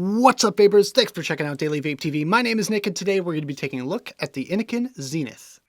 What's up, vapers? Thanks for checking out Daily Vape TV. My name is Nick, and today we're going to be taking a look at the Innokin-Zenith.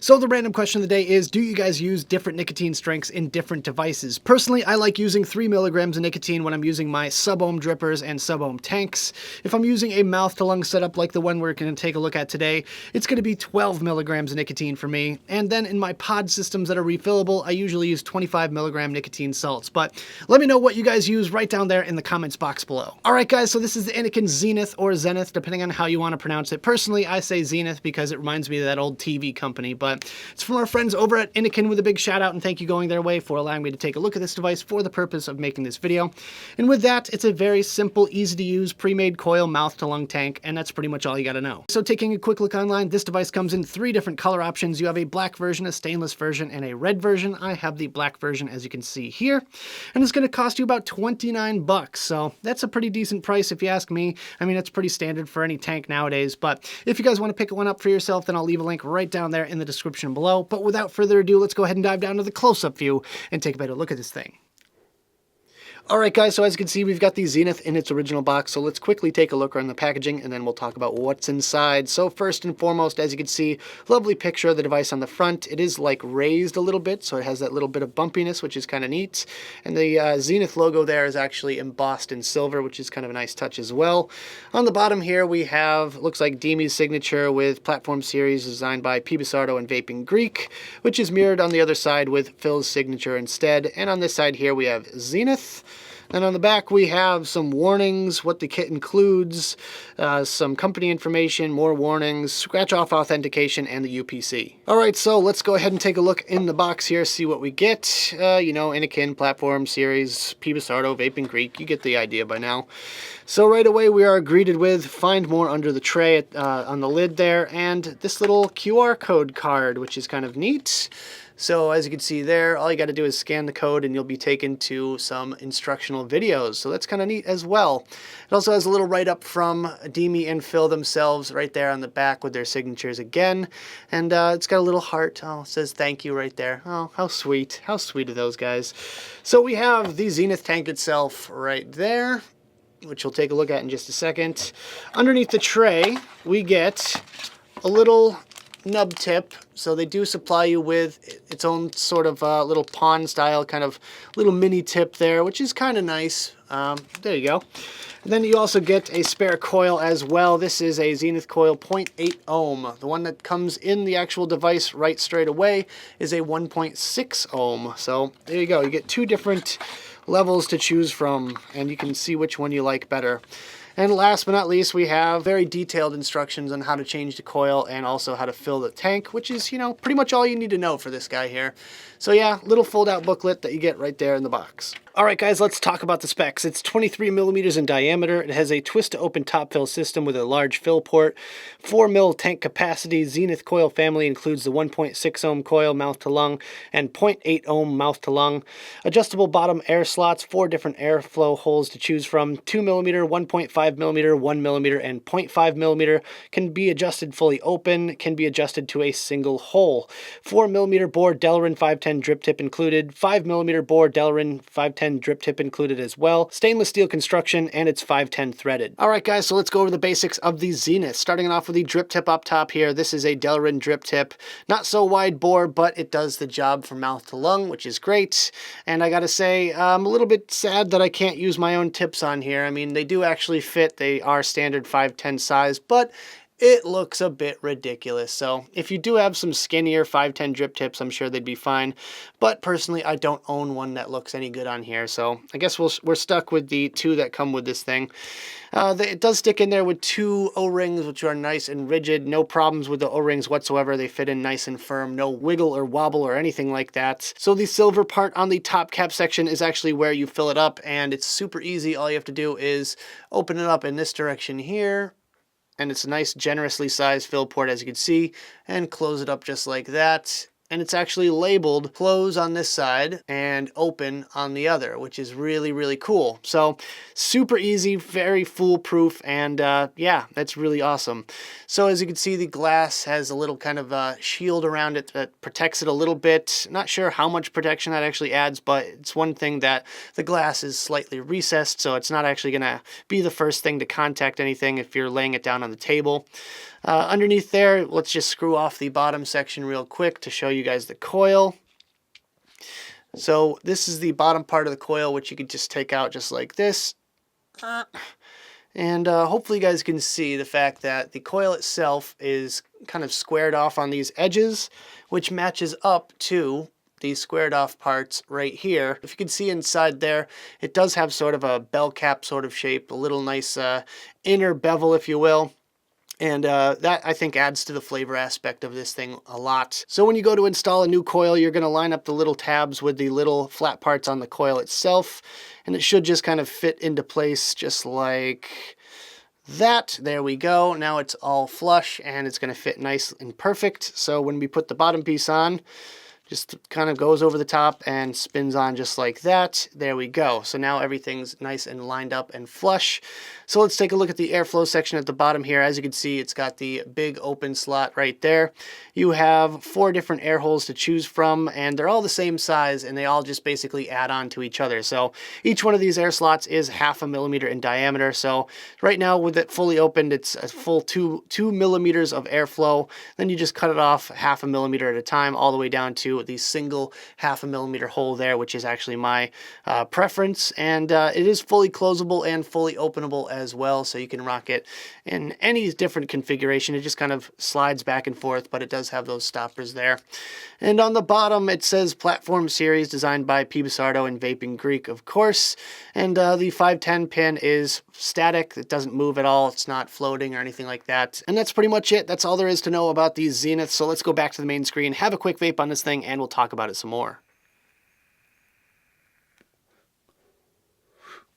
So the random question of the day is, do you guys use different nicotine strengths in different devices? Personally, I like using 3 milligrams of nicotine when I'm using my sub-ohm drippers and sub-ohm tanks. If I'm using a mouth-to-lung setup like the one we're going to take a look at today, it's going to be 12 milligrams of nicotine for me. And then in my pod systems that are refillable, I usually use 25 milligram nicotine salts. But let me know what you guys use right down there in the comments box below. Alright guys, so this is the Innokin-Zenith or Zenith, depending on how you want to pronounce it. Personally, I say Zenith because it reminds me of that old TV company, but it's from our friends over at Innokin, with a big shout out and thank you going their way for allowing me to take a look at this device for the purpose of making this video. And with that, it's a very simple, easy to use, pre-made coil mouth to lung tank, and that's pretty much all you gotta know. So taking a quick look online, this device comes in 3 different color options. You have a black version, a stainless version, and a red version. I have the black version, as you can see here, and it's gonna cost you about 29 bucks. So that's a pretty decent price if you ask me. I mean, it's pretty standard for any tank nowadays, but if you guys want to pick one up for yourself, then I'll leave a link right down there in the description below. But without further ado, let's go ahead and dive down to the close-up view and take a better look at this thing. Alright guys, so as you can see, we've got the Zenith in its original box, so let's quickly take a look around the packaging and then we'll talk about what's inside. So first and foremost, as you can see, lovely picture of the device on the front. It is like raised a little bit, so it has that little bit of bumpiness, which is kind of neat. And the Zenith logo there is actually embossed in silver, which is kind of a nice touch as well. On the bottom here we have, looks like Demi's signature with platform series designed by P. Bissardo and Vaping Greek, which is mirrored on the other side with Phil's signature instead. And on this side here we have Zenith. And on the back we have some warnings, what the kit includes, some company information, more warnings, scratch-off authentication, and the UPC. Alright, so let's go ahead and take a look in the box here, see what we get. You know, Innokin, Platform Series, P. Bissardo, Vaping Greek, you get the idea by now. So right away we are greeted with Find More under the tray on the lid there, and this little QR code card, which is kind of neat. So as you can see there, all you got to do is scan the code and you'll be taken to some instructional videos. So that's kind of neat as well. It also has a little write-up from Demi and Phil themselves right there on the back with their signatures again. And it's got a little heart. Oh, it says thank you right there. Oh, how sweet. How sweet of those guys. So we have the Zenith tank itself right there, which we'll take a look at in just a second. Underneath the tray, we get a little nub tip. So they do supply you with its own sort of little pawn style kind of little mini tip there, which is kind of nice. There you go. And then you also get a spare coil as well. This is a Zenith coil 0.8 ohm. The one that comes in the actual device right straight away is a 1.6 ohm. So there you go. You get 2 different levels to choose from, and you can see which one you like better. And last but not least, we have very detailed instructions on how to change the coil and also how to fill the tank, which is, you know, pretty much all you need to know for this guy here. So yeah, little fold-out booklet that you get right there in the box. Alright guys, let's talk about the specs. It's 23 millimeters in diameter. It has a twist-to-open top fill system with a large fill port, 4 mil tank capacity. Zenith coil family includes the 1.6 ohm coil mouth to lung and 0.8 ohm mouth to lung. Adjustable bottom air slots, 4 different airflow holes to choose from. 2 millimeter, 1.5 millimeter, 1 millimeter, and 0.5 millimeter. Can be adjusted fully open, can be adjusted to a single hole. 4 millimeter bore Delrin 510 drip tip included. 5 millimeter bore Delrin 510 drip tip included as well. Stainless steel construction, and it's 510 threaded. Alright guys, so let's go over the basics of the Zenith. Starting off with the drip tip up top here. This is a Delrin drip tip. Not so wide bore, but it does the job for mouth to lung, which is great. And I gotta say, I'm a little bit sad that I can't use my own tips on here. I mean, they do actually fit. They are standard 510 size, but it looks a bit ridiculous. So if you do have some skinnier 510 drip tips, I'm sure they'd be fine. But personally, I don't own one that looks any good on here. So I guess we're stuck with the 2 that come with this thing. It does stick in there with 2 O-rings, which are nice and rigid. No problems with the O-rings whatsoever. They fit in nice and firm. No wiggle or wobble or anything like that. So the silver part on the top cap section is actually where you fill it up. And it's super easy. All you have to do is open it up in this direction here. And it's a nice generously sized fill port, as you can see, and close it up just like that. and it's actually labeled close on this side and open on the other, which is really, really cool. So super easy, very foolproof, and yeah, that's really awesome. So as you can see, the glass has a little kind of shield around it that protects it a little bit. Not sure how much protection that actually adds, but it's one thing that the glass is slightly recessed, so it's not actually going to be the first thing to contact anything if you're laying it down on the table. Underneath there, let's just screw off the bottom section real quick to show you guys the coil. So this is the bottom part of the coil, which you could just take out just like this. And hopefully you guys can see the fact that the coil itself is kind of squared off on these edges, which matches up to these squared off parts right here. If you can see inside there, it does have sort of a bell cap sort of shape, a little nice inner bevel, if you will. And that, I think, adds to the flavor aspect of this thing a lot. So when you go to install a new coil, you're going to line up the little tabs with the little flat parts on the coil itself. And it should just kind of fit into place just like that. There we go. Now it's all flush and it's going to fit nice and perfect. So when we put the bottom piece on, just kind of goes over the top and spins on just like that. There we go. So now everything's nice and lined up and flush. So let's take a look at the airflow section at the bottom here. As you can see, it's got the big open slot right there. You have 4 different air holes to choose from, and they're all the same size, and they all just basically add on to each other. So each one of these air slots is 0.5 millimeter in diameter. So right now with it fully opened, it's a full 2 millimeters of airflow. Then you just cut it off 0.5 millimeter at a time, all the way down to the single 0.5 millimeter hole there, which is actually my preference. And it is fully closable and fully openable as well, so you can rock it in any different configuration. It just kind of slides back and forth, but it does have those stoppers there. And on the bottom it says Platform Series, designed by P. Basardo and Vaping Greek, of course. And the 510 pin is static. It doesn't move at all. It's not floating or anything like that. And that's pretty much it. That's all there is to know about these Zenith. So let's go back to the main screen, have a quick vape on this thing, and we'll talk about it some more.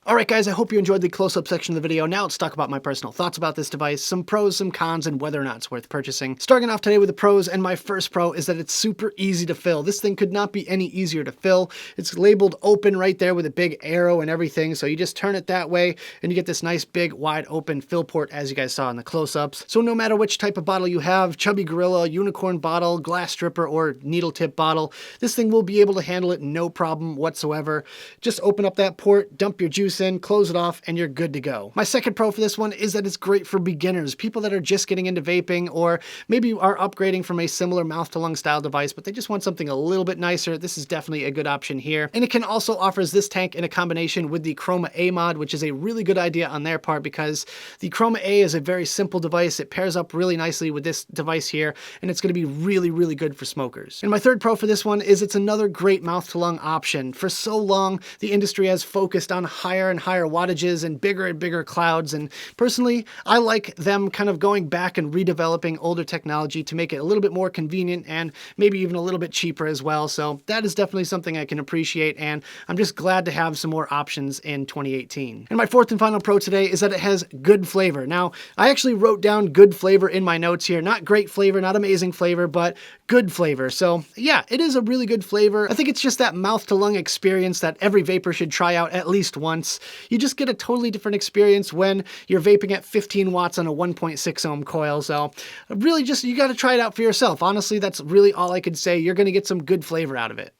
Alright guys, I hope you enjoyed the close-up section of the video. Now let's talk about my personal thoughts about this device, some pros, some cons, and whether or not it's worth purchasing. Starting off today with the pros, and my first pro is that it's super easy to fill. This thing could not be any easier to fill. It's labeled open right there with a big arrow and everything, so you just turn it that way and you get this nice big wide open fill port as you guys saw in the close-ups. So no matter which type of bottle you have, chubby gorilla, unicorn bottle, glass stripper, or needle tip bottle, this thing will be able to handle it no problem whatsoever. Just open up that port, dump your juice in, close it off, and you're good to go. My second pro for this one is that it's great for beginners, people that are just getting into vaping, or maybe are upgrading from a similar mouth-to-lung style device, but they just want something a little bit nicer. This is definitely a good option here. And Innokin also offers this tank in a combination with the Chroma A mod, which is a really good idea on their part because the Chroma A is a very simple device. It pairs up really nicely with this device here, and it's going to be really, really good for smokers. And my third pro for this one is it's another great mouth-to-lung option. For so long, the industry has focused on higher and higher wattages and bigger clouds, and personally I like them kind of going back and redeveloping older technology to make it a little bit more convenient and maybe even a little bit cheaper as well. So that is definitely something I can appreciate, and I'm just glad to have some more options in 2018. And my fourth and final pro today is that it has good flavor. Now I actually wrote down good flavor in my notes here. Not great flavor, not amazing flavor, but good flavor. So yeah, it is a really good flavor. I think it's just that mouth to lung experience that every vapor should try out at least once. You just get a totally different experience when you're vaping at 15 watts on a 1.6 ohm coil. So really just, you got to try it out for yourself. Honestly, that's really all I could say. You're going to get some good flavor out of it.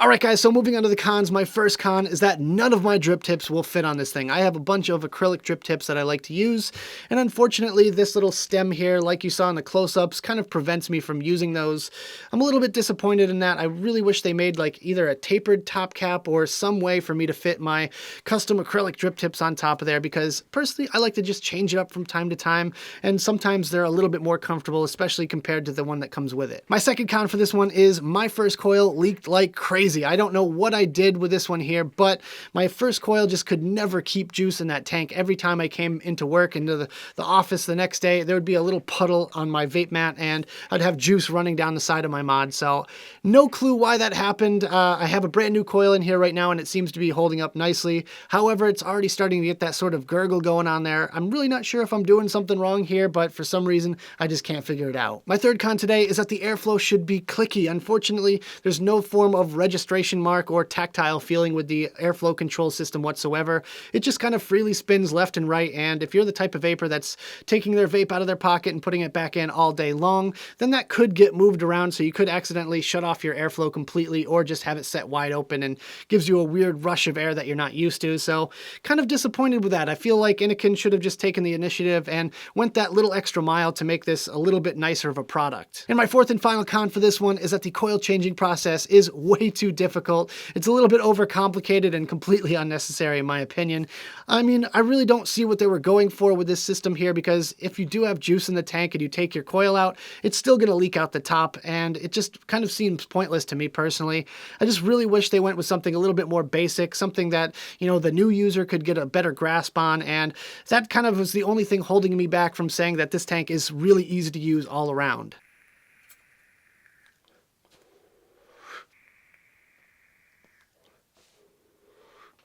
Alright guys, so moving on to the cons, my first con is that none of my drip tips will fit on this thing. I have a bunch of acrylic drip tips that I like to use, and unfortunately this little stem here, like you saw in the close-ups, kind of prevents me from using those. I'm a little bit disappointed in that. I really wish they made like either a tapered top cap or some way for me to fit my custom acrylic drip tips on top of there, because personally I like to just change it up from time to time, and sometimes they're a little bit more comfortable, especially compared to the one that comes with it. My second con for this one is my first coil leaked like crazy crazy. I don't know what I did with this one here, but my first coil just could never keep juice in that tank. Every time I came into work, into the office the next day, there would be a little puddle on my vape mat and I'd have juice running down the side of my mod. So no clue why that happened. I have a brand new coil in here right now and it seems to be holding up nicely. However, it's already starting to get that sort of gurgle going on there. I'm really not sure if I'm doing something wrong here, but for some reason, I just can't figure it out. My third con today is that the airflow should be clicky. Unfortunately, there's no form of registration mark or tactile feeling with the airflow control system whatsoever. It just kind of freely spins left and right, and if you're the type of vapor that's taking their vape out of their pocket and putting it back in all day long, then that could get moved around, so you could accidentally shut off your airflow completely or just have it set wide open and gives you a weird rush of air that you're not used to. So kind of disappointed with that. I feel like Innokin should have just taken the initiative and went that little extra mile to make this a little bit nicer of a product. And my fourth and final con for this one is that the coil changing process is way too difficult. It's a little bit overcomplicated and completely unnecessary in my opinion. I mean, I really don't see what they were going for with this system here, because if you do have juice in the tank and you take your coil out, it's still going to leak out the top, and it just kind of seems pointless to me personally. I just really wish they went with something a little bit more basic, something that, you know, the new user could get a better grasp on, and that kind of was the only thing holding me back from saying that this tank is really easy to use all around.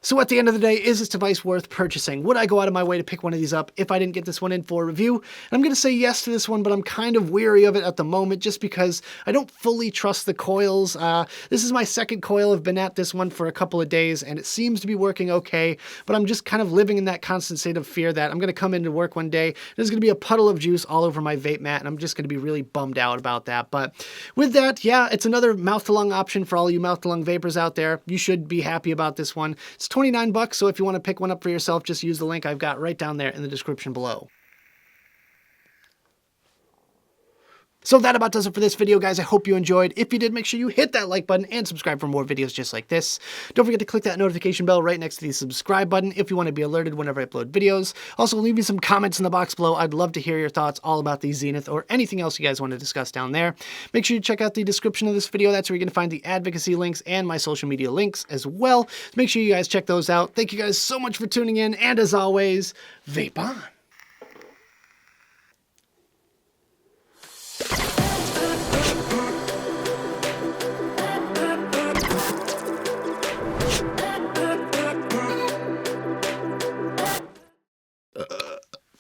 So at the end of the day, is this device worth purchasing? Would I go out of my way to pick one of these up if I didn't get this one in for a review? And I'm going to say yes to this one, but I'm kind of weary of it at the moment just because I don't fully trust the coils. This is my second coil. I've been at this one for a couple of days and it seems to be working okay, but I'm just kind of living in that constant state of fear that I'm going to come into work one day, there's going to be a puddle of juice all over my vape mat, and I'm just going to be really bummed out about that. But with that, yeah, it's another mouth-to-lung option for all you mouth-to-lung vapors out there. You should be happy about this one. It's $29, so if you want to pick one up for yourself, just use the link I've got right down there in the description below. So that about does it for this video, guys. I hope you enjoyed. If you did, make sure you hit that like button and subscribe for more videos just like this. Don't forget to click that notification bell right next to the subscribe button if you want to be alerted whenever I upload videos. Also, leave me some comments in the box below. I'd love to hear your thoughts all about the Zenith or anything else you guys want to discuss down there. Make sure you check out the description of this video. That's where you're going to find the advocacy links and my social media links as well. So make sure you guys check those out. Thank you guys so much for tuning in, and as always, vape on.